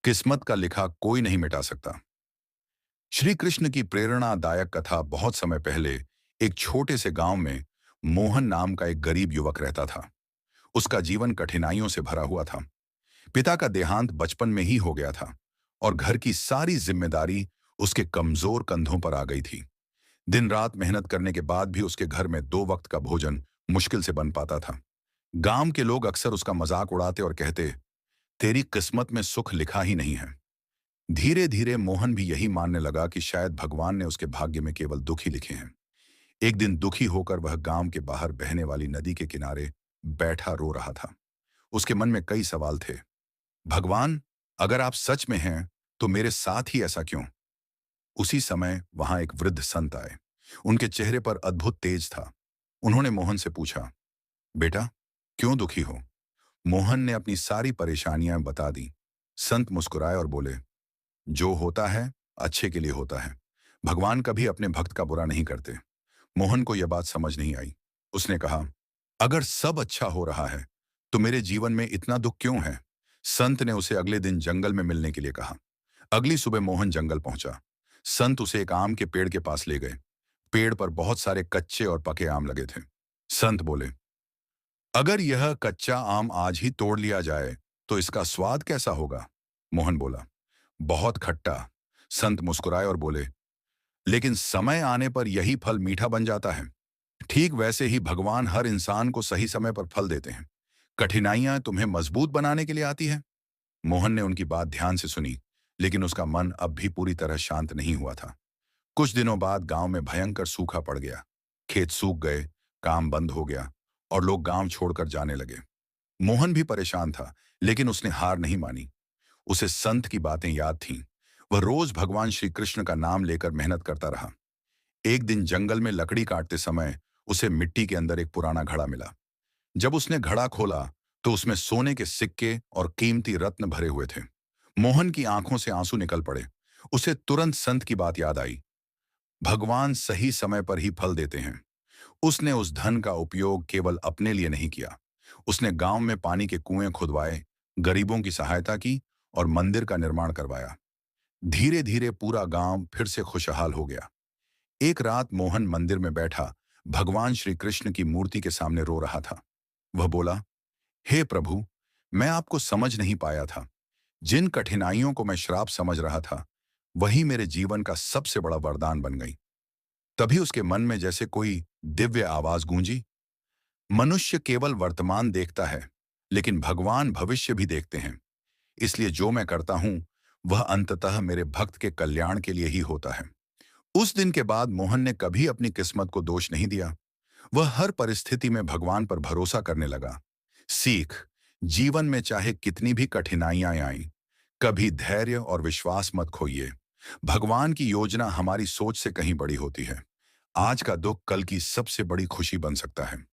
किस्मत का लिखा कोई नहीं मिटा सकता। श्री कृष्ण की प्रेरणादायक कथा। बहुत समय पहले एक छोटे से गांव में मोहन नाम का एक गरीब युवक रहता था। उसका जीवन कठिनाइयों से भरा हुआ था। पिता का देहांत बचपन में ही हो गया था और घर की सारी जिम्मेदारी उसके कमजोर कंधों पर आ गई थी। दिन रात मेहनत करने के बाद भी उसके घर में 2 वक्त का भोजन मुश्किल से बन पाता था। गांव के लोग अक्सर उसका मजाक उड़ाते और कहते, तेरी किस्मत में सुख लिखा ही नहीं है। धीरे धीरे मोहन भी यही मानने लगा कि शायद भगवान ने उसके भाग्य में केवल दुख ही लिखे हैं। एक दिन दुखी होकर वह गांव के बाहर बहने वाली नदी के किनारे बैठा रो रहा था। उसके मन में कई सवाल थे। भगवान, अगर आप सच में हैं तो मेरे साथ ही ऐसा क्यों? उसी समय वहां एक वृद्ध संत आए। उनके चेहरे पर अद्भुत तेज था। उन्होंने मोहन से पूछा, बेटा, क्यों दुखी हो? मोहन ने अपनी सारी परेशानियां बता दी। संत मुस्कुराए और बोले, जो होता है अच्छे के लिए होता है। भगवान कभी अपने भक्त का बुरा नहीं करते। मोहन को यह बात समझ नहीं आई। उसने कहा, अगर सब अच्छा हो रहा है तो मेरे जीवन में इतना दुख क्यों है? संत ने उसे अगले दिन जंगल में मिलने के लिए कहा। अगली सुबह मोहन जंगल पहुंचा। संत उसे एक आम के पेड़ के पास ले गए। पेड़ पर बहुत सारे कच्चे और पके आम लगे थे। संत बोले, अगर यह कच्चा आम आज ही तोड़ लिया जाए तो इसका स्वाद कैसा होगा? मोहन बोला, बहुत खट्टा। संत मुस्कुराए और बोले, लेकिन समय आने पर यही फल मीठा बन जाता है। ठीक वैसे ही भगवान हर इंसान को सही समय पर फल देते हैं। कठिनाइयां तुम्हें मजबूत बनाने के लिए आती है। मोहन ने उनकी बात ध्यान से सुनी, लेकिन उसका मन अब भी पूरी तरह शांत नहीं हुआ था। कुछ दिनों बाद गांव में भयंकर सूखा पड़ गया। खेत सूख गए, काम बंद हो गया और लोग गांव छोड़कर जाने लगे। मोहन भी परेशान था, लेकिन उसने हार नहीं मानी। उसे संत की बातें याद थीं। वह रोज भगवान श्री कृष्ण का नाम लेकर मेहनत करता रहा। एक दिन जंगल में लकड़ी काटते समय उसे मिट्टी के अंदर एक पुराना घड़ा मिला। जब उसने घड़ा खोला तो उसमें सोने के सिक्के और कीमती रत्न भरे हुए थे। मोहन की आंखों से आंसू निकल पड़े। उसे तुरंत संत की बात याद आई। भगवान सही समय पर ही फल देते हैं। उसने उस धन का उपयोग केवल अपने लिए नहीं किया। उसने गांव में पानी के कुएं खुदवाए, गरीबों की सहायता की और मंदिर का निर्माण करवाया। धीरे धीरे पूरा गांव फिर से खुशहाल हो गया। एक रात मोहन मंदिर में बैठा भगवान श्री कृष्ण की मूर्ति के सामने रो रहा था। वह बोला, हे प्रभु, मैं आपको समझ नहीं पाया था। जिन कठिनाइयों को मैं श्राप समझ रहा था, वही मेरे जीवन का सबसे बड़ा वरदान बन गई। तभी उसके मन में जैसे कोई दिव्य आवाज गूंजी, मनुष्य केवल वर्तमान देखता है, लेकिन भगवान भविष्य भी देखते हैं। इसलिए जो मैं करता हूं वह अंततः मेरे भक्त के कल्याण के लिए ही होता है। उस दिन के बाद मोहन ने कभी अपनी किस्मत को दोष नहीं दिया। वह हर परिस्थिति में भगवान पर भरोसा करने लगा। सीख, जीवन में चाहे कितनी भी कठिनाइयां आईं, कभी धैर्य और विश्वास मत खोइए। भगवान की योजना हमारी सोच से कहीं बड़ी होती है। आज का दुख कल की सबसे बड़ी खुशी बन सकता है।